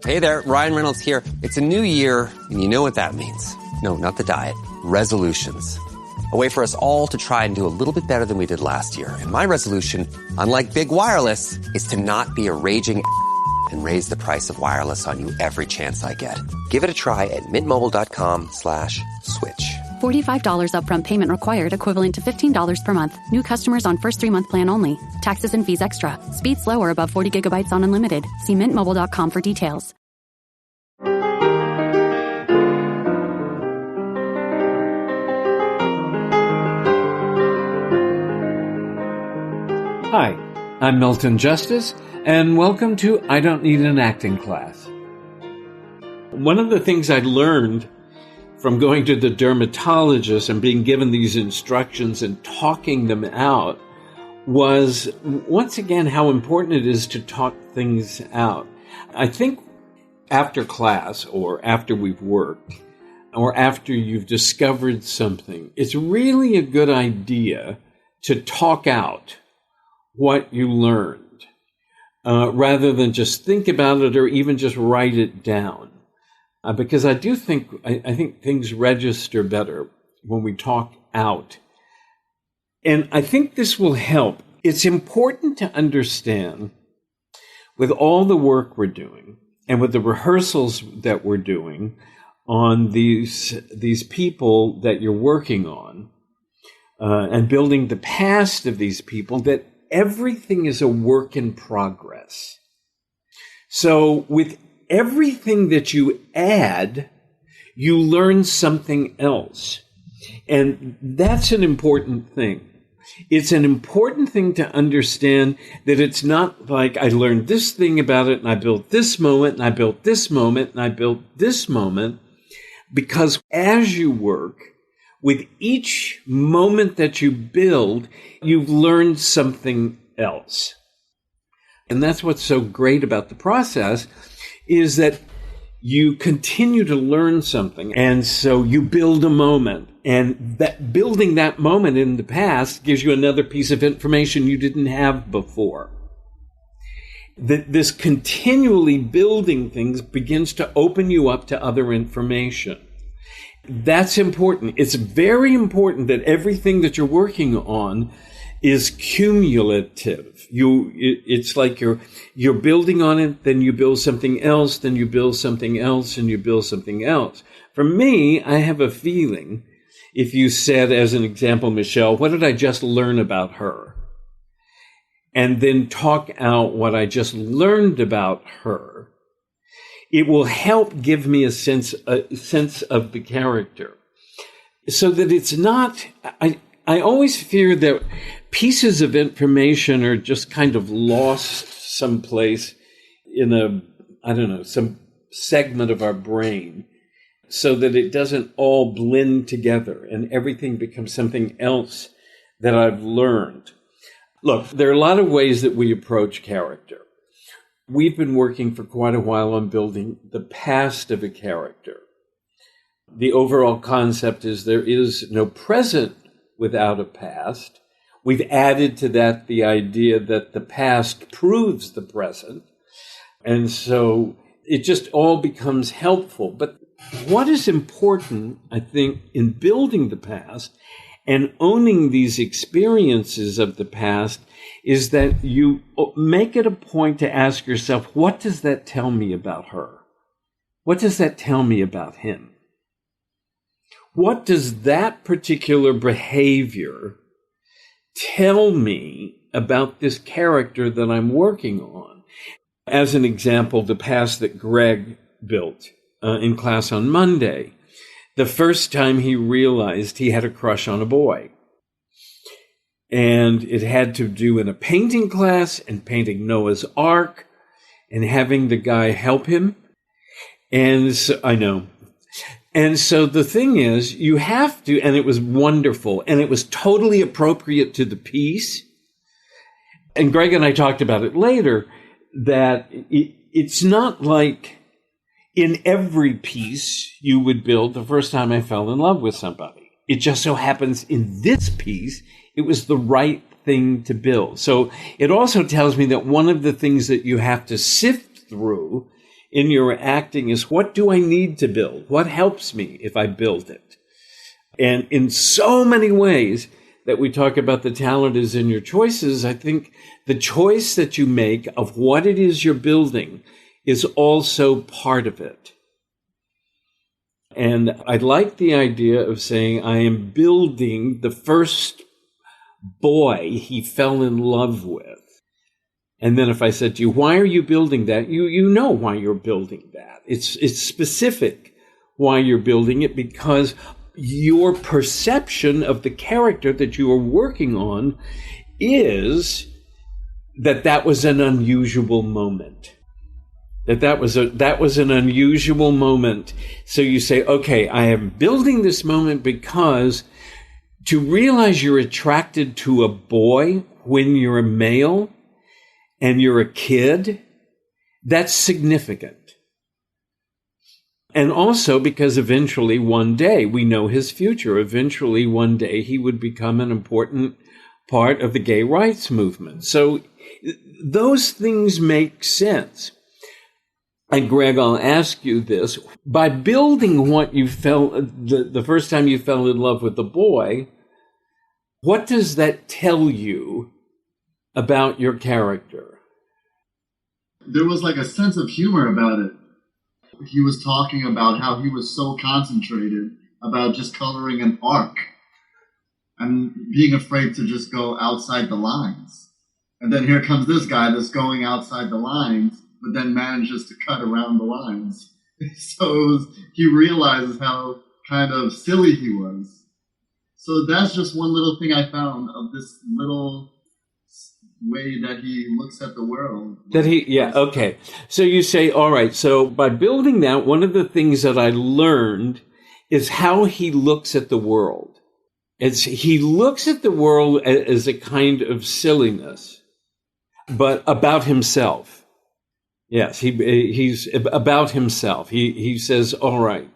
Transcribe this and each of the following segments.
Hey there, Ryan Reynolds here. It's a new year, and you know what that means. No, not the diet. Resolutions. A way for us all to try and do a little bit better than we did last year. And my resolution, unlike big wireless, is to not be a raging and raise the price of wireless on you every chance I get. Give it a try at mintmobile.com/switch. $45 upfront payment required, equivalent to $15 per month. New customers on first 3-month plan only. Taxes and fees extra. Speed slower above 40 gigabytes on unlimited. See mintmobile.com for details. Hi, I'm Milton Justice, and welcome to I Don't Need an Acting Class. One of the things I learned from going to the dermatologist and being given these instructions and talking them out was, once again, how important it is to talk things out. I think after class, or after we've worked, or after you've discovered something, it's really a good idea to talk out what you learned, rather than just think about it or even just write it down. Because I think things register better when we talk out. And I think this will help. It's important to understand, with all the work we're doing and with the rehearsals that we're doing on these people that you're working on, and building the past of these people, that everything is a work in progress. So with everything that you add, you learn something else. And that's an important thing. It's an important thing to understand that it's not like I learned this thing about it and I built this moment and I built this moment and I built this moment. Because as you work, with each moment that you build, you've learned something else. And that's what's so great about the process, is that you continue to learn something. And so you build a moment, and that building that moment in the past gives you another piece of information you didn't have before. This continually building things begins to open you up to other information. That's important. It's very important that everything that you're working on is cumulative. It's like you're building on it, then you build something else, then you build something else, and you build something else. For me, I have a feeling, if you said, as an example, Michelle, what did I just learn about her? And then talk out what I just learned about her, it will help give me a sense of the character. So that it's not, I always fear that pieces of information are just kind of lost someplace in some segment of our brain, so that it doesn't all blend together and everything becomes something else that I've learned. Look, there are a lot of ways that we approach character. We've been working for quite a while on building the past of a character. The overall concept is there is no present without a past. We've added to that the idea that the past proves the present. And so it just all becomes helpful. But what is important, I think, in building the past and owning these experiences of the past is that you make it a point to ask yourself, what does that tell me about her? What does that tell me about him? What does that particular behavior tell me about this character that I'm working on? As an example, the past that Greg built in class on Monday, the first time he realized he had a crush on a boy. And it had to do in a painting class and painting Noah's Ark and having the guy help him. And so, I know. And so the thing is, you have to, and it was wonderful, and it was totally appropriate to the piece. And Greg and I talked about it later, that it's not like in every piece you would build the first time I fell in love with somebody. It just so happens in this piece, it was the right thing to build. So it also tells me that one of the things that you have to sift through in your acting is, what do I need to build? What helps me if I build it? And in so many ways that we talk about the talent is in your choices, I think the choice that you make of what it is you're building is also part of it. And I like the idea of saying, I am building the first boy he fell in love with. And then if I said to you, why are you building that? You know why you're building that. It's specific why you're building it, because your perception of the character that you are working on is that was an unusual moment. That was an unusual moment. So you say, okay, I am building this moment because to realize you're attracted to a boy when you're a male and you're a kid, that's significant. And also because eventually one day, we know his future, eventually one day he would become an important part of the gay rights movement. So those things make sense. And Greg, I'll ask you this. By building what you felt, the first time you fell in love with the boy, what does that tell you about your character? There was like a sense of humor about it. He was talking about how he was so concentrated about just coloring an arc and being afraid to just go outside the lines. And then here comes this guy that's going outside the lines, but then manages to cut around the lines. So he realizes how kind of silly he was. So that's just one little thing I found of this little way that he looks at the world. Okay. So you say, all right, so by building that, one of the things that I learned is how he looks at the world. He looks at the world as a kind of silliness, but about himself. Yes, he's about himself. He says, all right,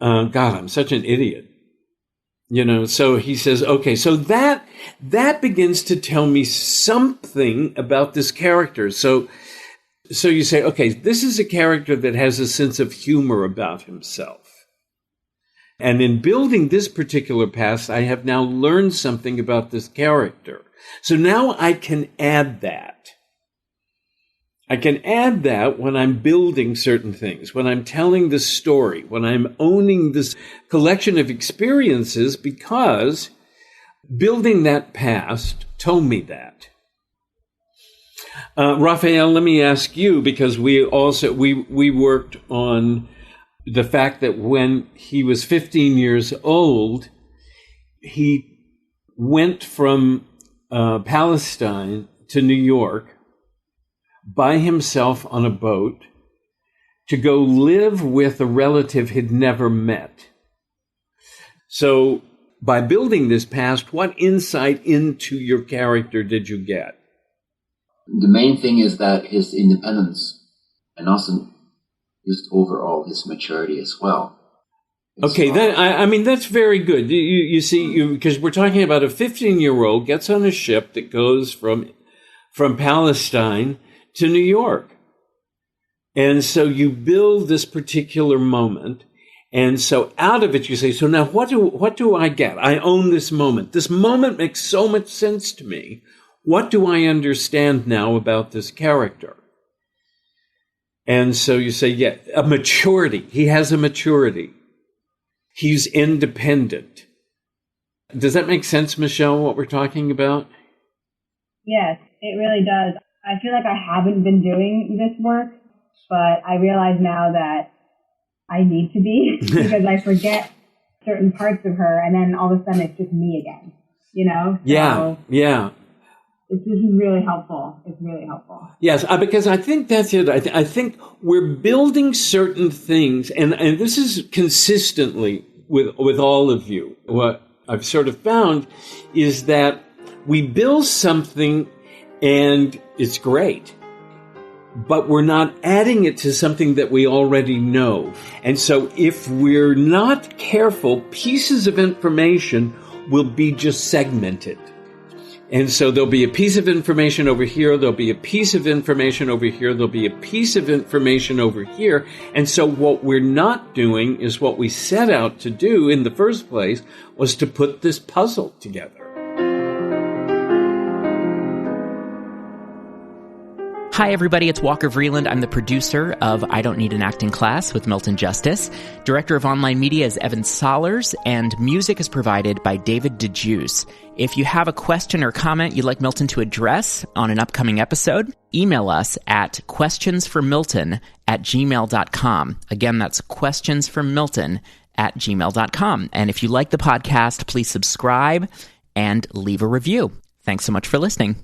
God, I'm such an idiot. So he says, okay, so that begins to tell me something about this character. So you say, okay, this is a character that has a sense of humor about himself. And in building this particular past, I have now learned something about this character. So now I can add that. I can add that when I'm building certain things, when I'm telling the story, when I'm owning this collection of experiences, because building that past told me that. Raphael, let me ask you, because we worked on the fact that when he was 15 years old, he went from Palestine to New York by himself on a boat to go live with a relative he'd never met. So by building this past, what insight into your character did you get? The main thing is that his independence and also just overall his maturity as well. Okay, that's very good. You see, because we're talking about a 15-year-old gets on a ship that goes from Palestine to New York. And so you build this particular moment. And so out of it, you say, so now what do I get? I own this moment. This moment makes so much sense to me. What do I understand now about this character? And so you say, yeah, a maturity. He has a maturity. He's independent. Does that make sense, Michelle, what we're talking about? Yes, it really does. I feel like I haven't been doing this work, but I realize now that I need to be because I forget certain parts of her, and then all of a sudden it's just me again, So Yeah. This is really helpful. It's really helpful. Yes, because I think that's it. I think we're building certain things, and this is consistently with all of you. What I've sort of found is that we build something and it's great, but we're not adding it to something that we already know. And so if we're not careful, pieces of information will be just segmented. And so there'll be a piece of information over here, there'll be a piece of information over here, there'll be a piece of information over here. And so what we're not doing is what we set out to do in the first place, was to put this puzzle together. Hi, everybody. It's Walker Vreeland. I'm the producer of I Don't Need an Acting Class with Milton Justice. Director of online media is Evan Sollers, and music is provided by David DeJuice. If you have a question or comment you'd like Milton to address on an upcoming episode, email us at questionsformilton@gmail.com. Again, that's questionsformilton@gmail.com. And if you like the podcast, please subscribe and leave a review. Thanks so much for listening.